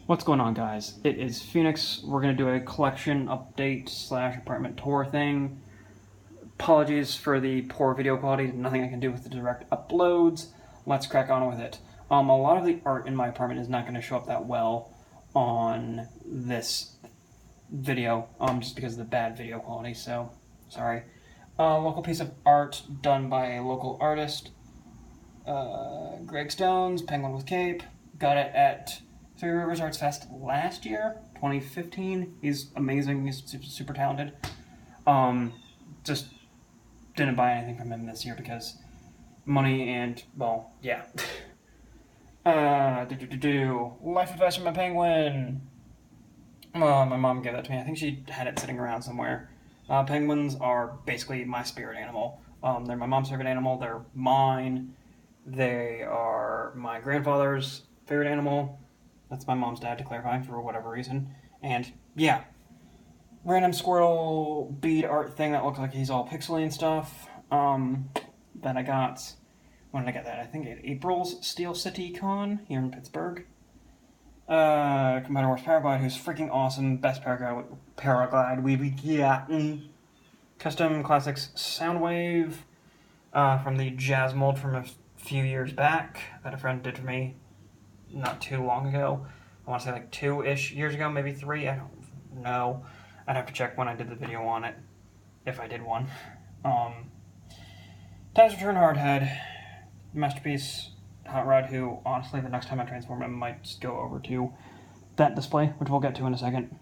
What's going on, guys? It is Phoenix. We're going to do a collection update slash apartment tour thing. Apologies for the poor video quality. Nothing I can do with the direct uploads. Let's crack on with it. A lot of the art in my apartment is not going to show up that well on this video, just because of the bad video quality, so sorry. Local piece of art done by a local artist. Greg Stones, Penguin with Cape. Got it at Three Rivers Arts Fest last year, 2015. He's amazing. He's super talented. Just didn't buy anything from him this year because money and, well, yeah. Life advice from a penguin. My mom gave that to me. I think she had it sitting around somewhere. Penguins are basically my spirit animal. They're my mom's favorite animal. They're mine. They are my grandfather's favorite animal. That's my mom's dad, to clarify, for whatever reason. And, yeah. Random squirrel bead art thing that looks like he's all pixely and stuff. That I got... When did I get that? I think at April's Steel City Con here in Pittsburgh. Combiner Wars Paraglide, who's freaking awesome. Best paraglide we've gotten. Custom Classics Soundwave from the Jazz Mold from a few years back that a friend did for me not too long ago. I want to say like 2-ish years ago, maybe 3. I don't know. I'd have to check when I did the video on it, if I did one. Times Return Hardhead, Masterpiece Hot Rod, who honestly the next time I transform I might just go over to that display, which we'll get to in a second.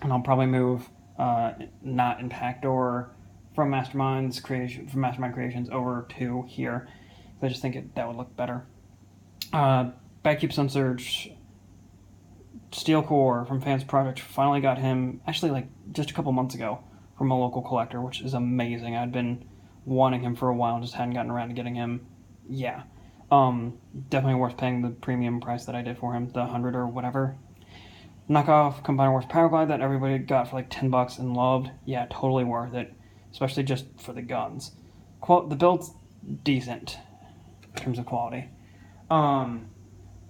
And I'll probably move not Impact Door from Mastermind Creations over to here. I just think that would look better. Bagkeep Sunsurge, Steel Core from Fans Project, finally got him, actually like just a couple months ago, from a local collector, which is amazing. I'd been wanting him for a while and just hadn't gotten around to getting him. Yeah. Definitely worth paying the premium price that I did for him, the 100 or whatever. Knockoff Combiner Wars Paraglide that everybody got for like $10 and loved. Yeah, totally worth it, especially just for the guns. The build's decent in terms of quality.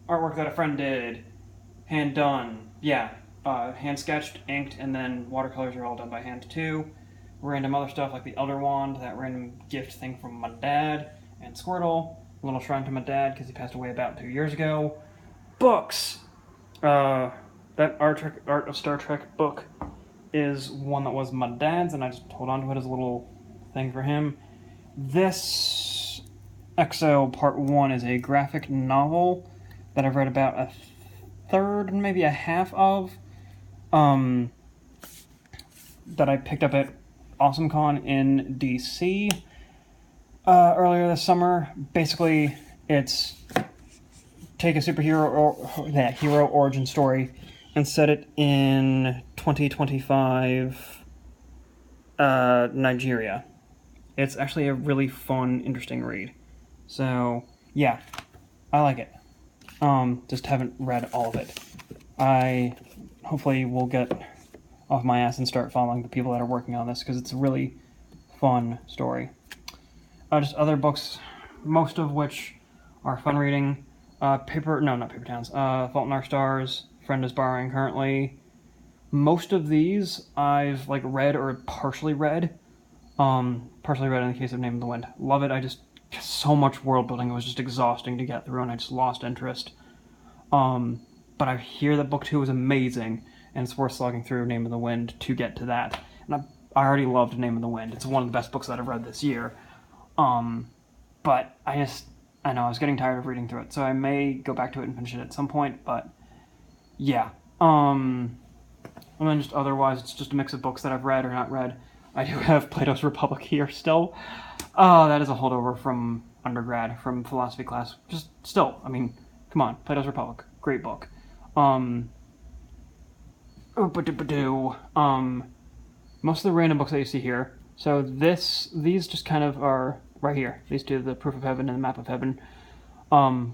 Artwork that a friend did, hand done. Yeah, hand sketched, inked, and then watercolors are all done by hand too. Random other stuff like the Elder Wand, that random gift thing from my dad, and Squirtle. A little shrine to my dad because he passed away about 2 years ago. Books! That Art of Star Trek book is one that was my dad's, and I just hold on to it as a little thing for him. This XO Part 1 is a graphic novel that I've read about a third, maybe a half of, that I picked up at AwesomeCon in DC earlier this summer. Basically, it's take a superhero hero origin story and set it in 2025 Nigeria. It's actually a really fun, interesting read. So, yeah, I like it. Just haven't read all of it. I hopefully will get off my ass and start following the people that are working on this because it's a really fun story. Just other books, most of which are fun reading. Not Paper Towns. Fault in Our Stars, friend is borrowing currently. Most of these I've like read or partially read. Partially read in the case of Name of the Wind. Love it. So much world building. It was just exhausting to get through, and I just lost interest. But I hear that book 2 is amazing, and it's worth slogging through Name of the Wind to get to that. And I already loved Name of the Wind. It's one of the best books that I've read this year. But I know I was getting tired of reading through it, so I may go back to it and finish it at some point. But yeah. And then just otherwise, it's just a mix of books that I've read or not read. I do have Plato's Republic here still. That is a holdover from undergrad, from philosophy class. Just still, I mean, come on, Plato's Republic, great book. Most of the random books that you see here. So these just kind of are right here. These two, the Proof of Heaven and the Map of Heaven.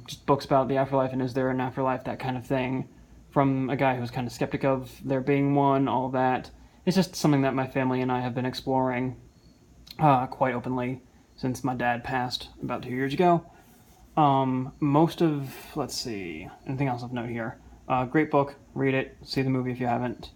Just books about the afterlife and is there an afterlife, that kind of thing. From a guy who was kind of skeptic of there being one, all that. It's just something that my family and I have been exploring quite openly since my dad passed about 2 years ago. Most of, let's see, anything else of note here? Great book. Read it. See the movie if you haven't.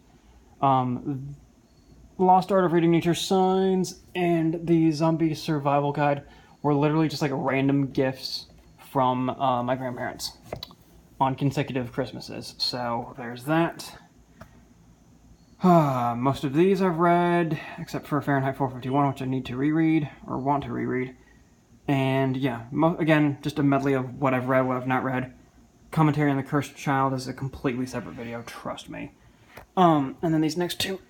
Lost Art of Reading Nature Signs and the Zombie Survival Guide were literally just like random gifts from my grandparents on consecutive Christmases. So there's that. Most of these I've read, except for Fahrenheit 451, which I need to reread, or want to reread. And yeah, again, just a medley of what I've read, what I've not read. Commentary on The Cursed Child is a completely separate video, trust me. And then these next two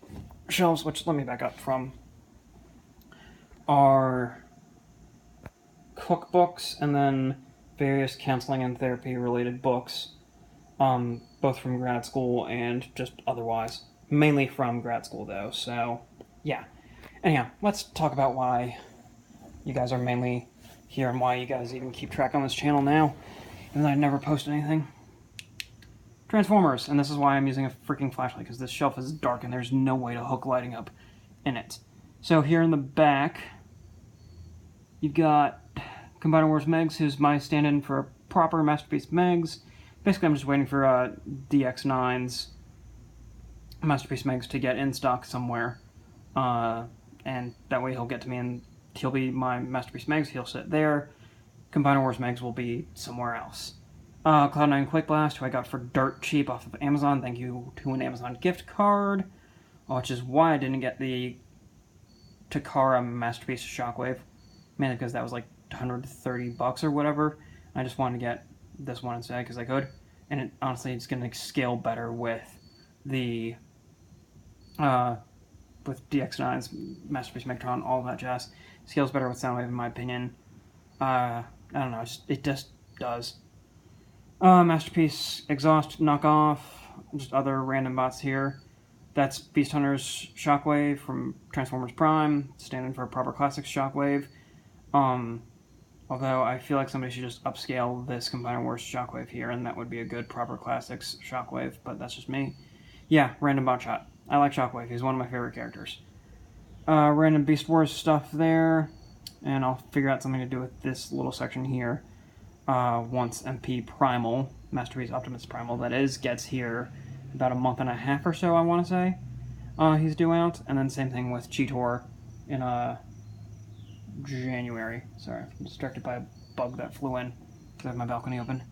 shelves, which let me back up from, are cookbooks and then various counseling and therapy related books, both from grad school and just otherwise. Mainly from grad school, though, so yeah. Anyhow, let's talk about why you guys are mainly here and why you guys even keep track on this channel now, even though I never post anything. Transformers, and this is why I'm using a freaking flashlight, because this shelf is dark and there's no way to hook lighting up in it. So here in the back, you've got Combiner Wars Megs, who's my stand-in for a proper Masterpiece Megs. Basically, I'm just waiting for DX9's Masterpiece Megs to get in stock somewhere, and that way he'll get to me and he'll be my Masterpiece Megs, he'll sit there. Combiner Wars Megs will be somewhere else. Cloud9 Quake Blast, who I got for dirt cheap off of Amazon, thank you to an Amazon gift card, which is why I didn't get the Takara Masterpiece Shockwave, mainly because that was like $130 or whatever. I just wanted to get this one instead because I could, and it, honestly it's going to scale better with the with DX9's Masterpiece Megatron, all that jazz. Scales better with Soundwave in my opinion. I don't know, it just does. Masterpiece Exhaust knockoff, just other random bots here. That's Beast Hunter's Shockwave from Transformers Prime, standing for a proper Classics Shockwave. Although I feel like somebody should just upscale this Combiner Wars Shockwave here, and that would be a good proper Classics Shockwave, but that's just me. Yeah, random bot shot. I like Shockwave, he's one of my favorite characters. Random Beast Wars stuff there, and I'll figure out something to do with this little section here. Once MP Primal, Masterpiece Optimus Primal, that is, gets here about a month and a half or so, I want to say. He's due out, and then same thing with Cheetor in January. Sorry, I'm distracted by a bug that flew in because I have my balcony open.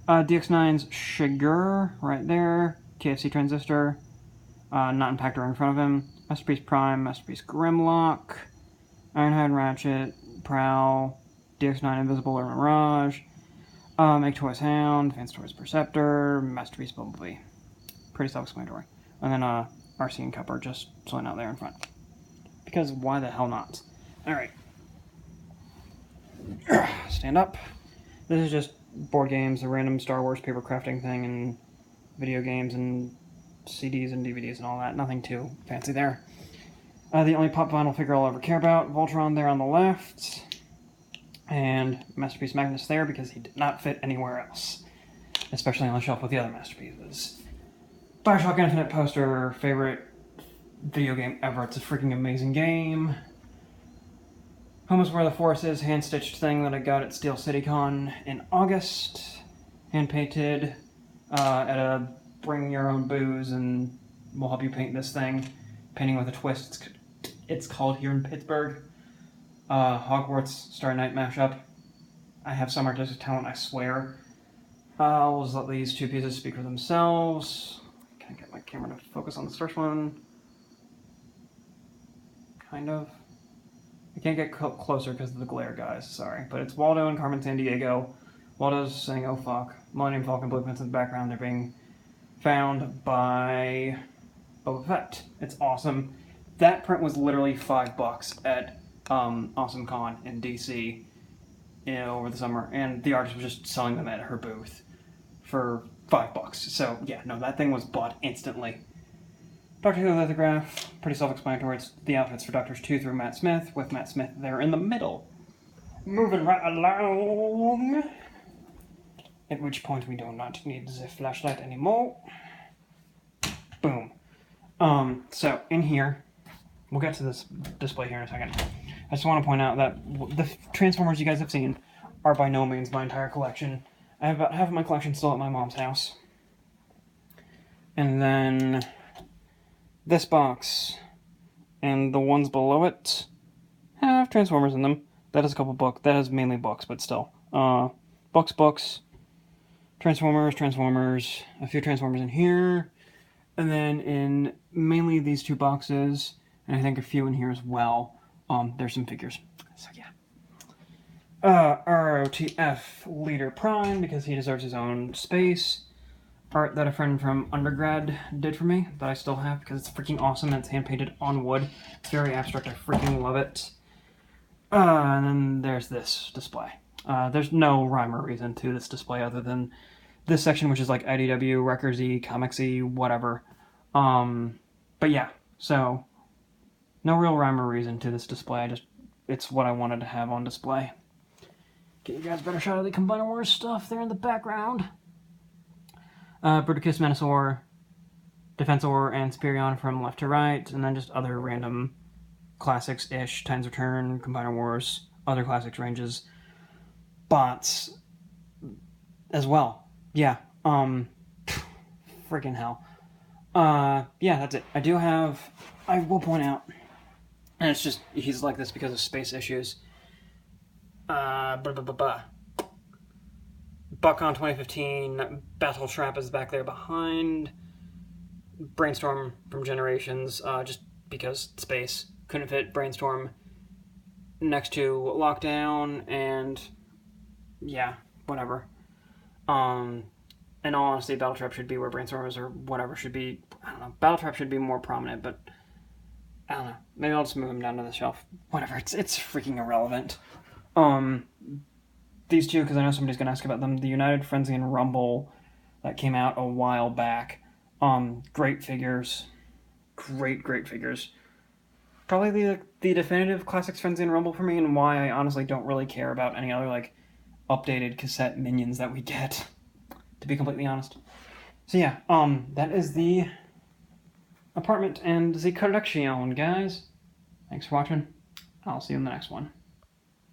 DX9's Shiger, right there. KFC Transistor, not Impactor in front of him. Masterpiece Prime, Masterpiece Grimlock, Ironhide and Ratchet, Prowl, DX9 Invisible or Mirage, Make Toys Hound, Fancy Toys Perceptor, Masterpiece Bumblebee. Pretty self-explanatory. And then RC and Cup are just slowing out there in front. Because why the hell not? Alright. Stand up. This is just board games, a random Star Wars paper crafting thing, and video games, and CDs and DVDs and all that. Nothing too fancy there. The only pop vinyl figure I'll ever care about, Voltron there on the left. And Masterpiece Magnus there because he did not fit anywhere else. Especially on the shelf with the other Masterpieces. Bioshock Infinite poster, favorite video game ever. It's a freaking amazing game. Home is Where the Force Is, hand-stitched thing that I got at Steel City Con in August. Hand-painted at a Bring Your Own Booze and we'll help you paint this thing. Painting with a Twist, it's called here in Pittsburgh. Hogwarts Starry Night mashup. I have some artistic talent, I swear. I'll just let these two pieces speak for themselves. Can I get my camera to focus on this first one? Kind of. I can't get closer because of the glare, guys, sorry. But it's Waldo and Carmen Sandiego. Waldo's saying, oh fuck. Millennium Falcon Blue Prince in the background. They're being found by Boba Fett. It's awesome. That print was literally $5 at Awesome Con in DC over the summer, and the artist was just selling them at her booth for $5. So yeah, no, that thing was bought instantly. Doctor Who lithograph, pretty self-explanatory. It's the outfits for Doctors 2 through Matt Smith, with Matt Smith there in the middle. Moving right along. At which point we do not need the flashlight anymore. Boom. So in here, we'll get to this display here in a second. I just want to point out that the Transformers you guys have seen are by no means my entire collection. I have about half of my collection still at my mom's house. And then this box and the ones below it have Transformers in them. That is a couple books. That is mainly books, but still. Books, Transformers, a few Transformers in here. And then in mainly these two boxes, and I think a few in here as well, there's some figures. So yeah. ROTF Leader Prime, because he deserves his own space. Art that a friend from undergrad did for me, that I still have, because it's freaking awesome, and it's hand-painted on wood. It's very abstract, I freaking love it. And then there's this display. There's no rhyme or reason to this display other than this section, which is like IDW, Records-y, Comics-y, whatever. But yeah, so no real rhyme or reason to this display. It's what I wanted to have on display. Get you guys a better shot of the Combiner Wars stuff there in the background. Bruticus, Menasor, Defensor, and Superion from left to right, and then just other random classics-ish, Titans Return, Combiner Wars, other classics ranges, bots as well. Yeah, freaking hell. Yeah, that's it. I will point out, and it's just, he's like this because of space issues. Buckon 2015, Battle Trap is back there behind. Brainstorm from Generations, just because space. Couldn't fit Brainstorm next to Lockdown, and yeah, whatever. In all honesty, Battle Trap should be where Brainstorm is, or whatever should be. I don't know. Battle Trap should be more prominent, but I don't know. Maybe I'll just move him down to the shelf. Whatever. It's freaking irrelevant. These two, because I know somebody's going to ask about them. The United Frenzy and Rumble that came out a while back. Great figures. Great figures. Probably the definitive Classics Frenzy and Rumble for me, and why I honestly don't really care about any other, like, updated cassette minions that we get, to be completely honest. So yeah, that is the apartment and the collection, guys. Thanks for watching. I'll see you in the next one.